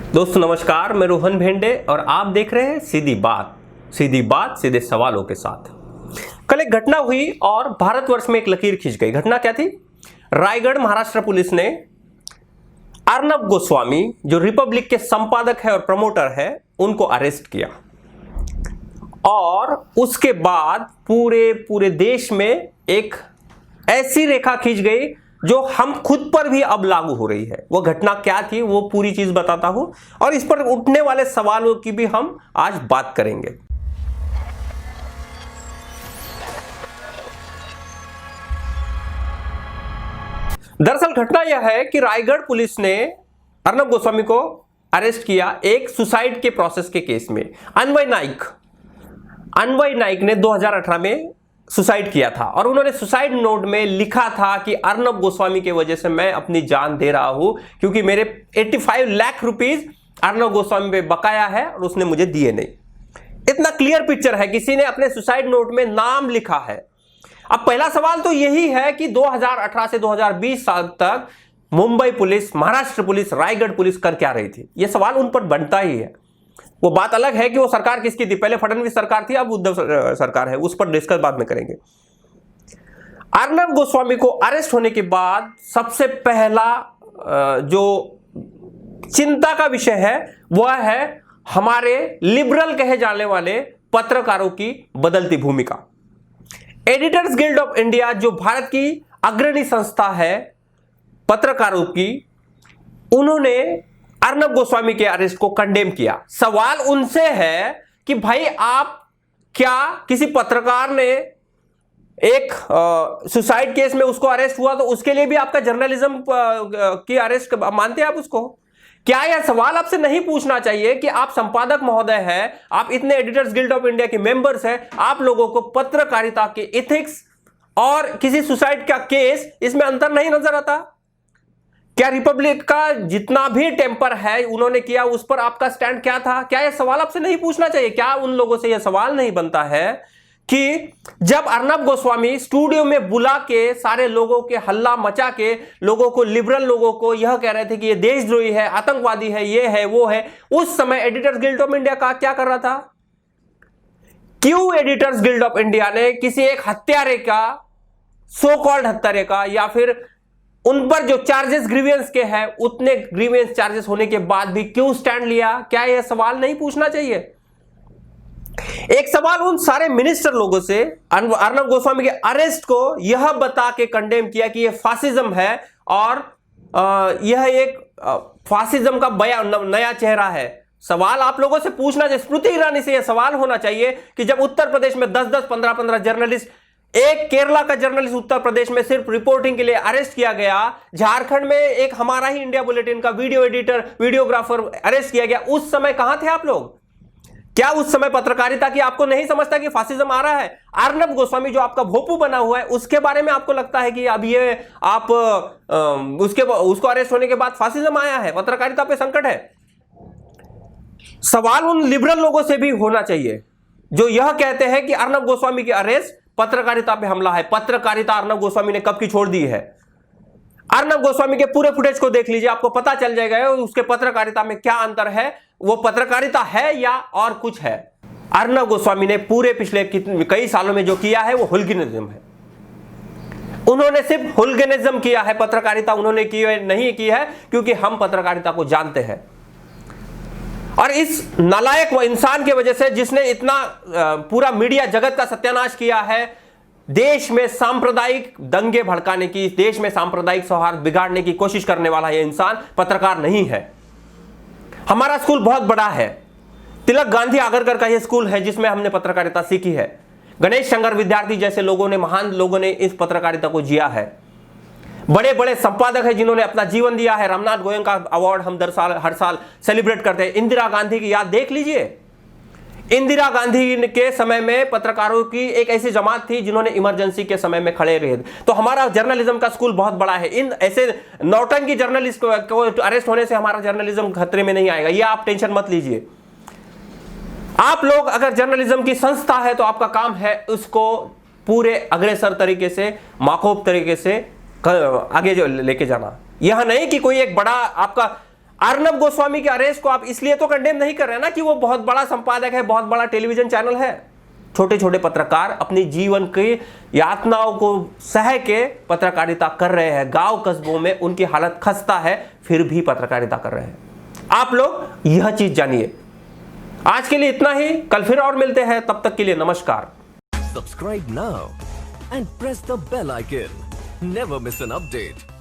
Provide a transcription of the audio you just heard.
दोस्तों नमस्कार, मैं रोहन भेंडे और आप देख रहे हैं सीधी बात सीधे सवालों के साथ। कल एक घटना हुई और भारतवर्ष में एक लकीर खींच गई। घटना क्या थी? रायगढ़ महाराष्ट्र पुलिस ने अर्नब गोस्वामी, जो रिपब्लिक के संपादक है और प्रमोटर है, उनको अरेस्ट किया और उसके बाद पूरे देश में एक ऐसी रेखा खींच गई जो हम खुद पर भी अब लागू हो रही है। वो घटना क्या थी वो पूरी चीज बताता हूं और इस पर उठने वाले सवालों की भी हम आज बात करेंगे। दरअसल घटना यह है कि रायगढ़ पुलिस ने अर्नब गोस्वामी को अरेस्ट किया एक सुसाइड के प्रोसेस के केस में। अन्वय नाइक ने 2018 में सुसाइड किया था और उन्होंने सुसाइड नोट में लिखा था कि अर्नब गोस्वामी की वजह से मैं अपनी जान दे रहा हूं क्योंकि मेरे 85 लाख रुपीस अर्नब गोस्वामी पे बकाया है और उसने मुझे दिए नहीं। इतना क्लियर पिक्चर है, किसी ने अपने सुसाइड नोट में नाम लिखा है। अब पहला सवाल तो यही है कि 2018 से 2020 साल तक Mumbai police, Maharashtra police, Raigarh police कर क्या रही थी? यह सवाल उन पर बनता ही है। वो बात अलग है कि वो सरकार किसकी थी, पहले फडणवीस सरकार थी, अब उद्धव सरकार है, उस पर डिस्कस बाद में करेंगे। अर्नब गोस्वामी को अरेस्ट होने के बाद सबसे पहला जो चिंता का विषय है वह है हमारे लिबरल कहे जाने वाले पत्रकारों की बदलती भूमिका। एडिटर्स गिल्ड ऑफ इंडिया, जो भारत की अग्रणी संस्था है पत्रकारों की, उन्होंने अर्नब गोस्वामी के अरेस्ट को कंडेम किया। सवाल उनसे है कि भाई आप क्या किसी पत्रकार ने एक सुसाइड केस में उसको अरेस्ट हुआ तो उसके लिए भी आपका जर्नलिज्म की अरेस्ट मानते हैं आप उसको? क्या यह सवाल आपसे नहीं पूछना चाहिए कि आप संपादक महोदय हैं, आप इतने एडिटर्स गिल्ड ऑफ इंडिया के मेंबर्स हैं, आप लोगों को पत्रकारिता के एथिक्स और किसी सुसाइड का केस, इसमें अंतर नहीं नजर आता? क्या रिपब्लिक का जितना भी टेम्पर है उन्होंने किया, उस पर आपका स्टैंड क्या था? क्या यह सवाल आपसे नहीं पूछना चाहिए? क्या उन लोगों से यह सवाल नहीं बनता है कि जब अर्नब गोस्वामी स्टूडियो में बुला के सारे लोगों के हल्ला मचा के लोगों को, लिबरल लोगों को यह कह रहे थे कि ये देशद्रोही है, आतंकवादी है, ये है, वो है, उस समय एडिटर्स गिल्ड ऑफ इंडिया का क्या कर रहा था? क्यों एडिटर्स गिल्ड ऑफ इंडिया ने किसी एक हत्यारे का, सो कॉल्ड हत्यारे का, या फिर उन पर जो चार्जेस ग्रीवियंस के हैं उतने ग्रीवियंस चार्जेस होने के बाद भी क्यों स्टैंड लिया? क्या यह सवाल नहीं पूछना चाहिए? एक सवाल उन सारे मिनिस्टर लोगों से अर्नब गोस्वामी के अरेस्ट को यह बता के कंडेम किया कि यह फासिज्म है और यह एक फासिज्म का नया चेहरा है। सवाल आप लोगों से पूछना चाहिए, स्मृति ईरानी से यह सवाल होना चाहिए कि जब उत्तर प्रदेश में 10-10, 15-15 जर्नलिस्ट, एक केरला का जर्नलिस्ट उत्तर प्रदेश में सिर्फ रिपोर्टिंग के लिए अरेस्ट किया गया, झारखंड में एक हमारा ही इंडिया बुलेटिन का वीडियो एडिटर, वीडियोग्राफर अरेस्ट किया गया, उस समय कहां थे आप लोग? क्या उस समय पत्रकारिता की आपको नहीं समझता कि फासिज्म आ रहा है? अर्नब गोस्वामी जो आपका भोपू बना हुआ है, उसके बारे में आपको लगता है कि अब ये आप उसको अरेस्ट होने के बाद फासिज्म आया है, पत्रकारिता पे संकट है? सवाल उन लिबरल लोगों से भी होना चाहिए जो यह कहते हैं कि अर्नब गोस्वामी की अरेस्ट पत्रकारिता पे हमला है। पत्रकारिता अर्नब गोस्वामी ने कब की छोड़ दी है? अर्नब गोस्वामी के पूरे फुटेज को देख लीजिए, आपको पता चल जाएगा उसके पत्रकारिता में क्या अंतर है, वो पत्रकारिता है या और कुछ है। अर्नब गोस्वामी ने पूरे पिछले कई सालों में जो किया है वो हुलिगनिज्म है। उन्होंने सिर्फ हुलिगनिज्म किया है, पत्रकारिता उन्होंने नहीं की है, क्योंकि हम पत्रकारिता को जानते हैं। और इस नालायक इंसान की वजह से, जिसने इतना पूरा मीडिया जगत का सत्यानाश किया है, देश में सांप्रदायिक दंगे भड़काने की, देश में सांप्रदायिक सौहार्द बिगाड़ने की कोशिश करने वाला यह इंसान पत्रकार नहीं है। हमारा स्कूल बहुत बड़ा है, तिलक गांधी आगरकर का यह स्कूल है जिसमें हमने पत्रकारिता सीखी है। गणेश शंकर विद्यार्थी जैसे लोगों ने, महान लोगों ने इस पत्रकारिता को जिया है। बड़े बड़े संपादक हैं जिन्होंने अपना जीवन दिया है। रामनाथ गोयनका अवार्ड हम हर साल सेलिब्रेट करते हैं। इंदिरा गांधी की याद देख लीजिए, इंदिरा गांधी के समय में पत्रकारों की एक ऐसी जमात थी जिन्होंने इमरजेंसी के समय में खड़े रहे। तो हमारा जर्नलिज्म का स्कूल बहुत बड़ा है। इन ऐसे नौटंकी जर्नलिस्ट को अरेस्ट होने से हमारा जर्नलिज्म खतरे में नहीं आएगा, ये आप टेंशन मत लीजिए। आप लोग अगर जर्नलिज्म की संस्था है तो आपका काम है उसको पूरे अग्रसर तरीके से, माखूब तरीके से आगे जो लेके जाना। यह नहीं कि कोई एक बड़ा आपका अर्नब गोस्वामी के अरेस्ट को आप इसलिए तो कंडेम नहीं कर रहे हैं ना कि वो बहुत बड़ा संपादक है, बहुत बड़ा टेलीविजन चैनल है। छोटे छोटे पत्रकार अपनी जीवन की यातनाओं को सह के पत्रकारिता कर रहे हैं, गांव कस्बों में उनकी हालत खस्ता है, फिर भी पत्रकारिता कर रहे हैं। आप लोग यह चीज जानिए। आज के लिए इतना ही, कल फिर और मिलते हैं, तब तक के लिए नमस्कार। Subscribe now and press the bell icon. Never miss an update.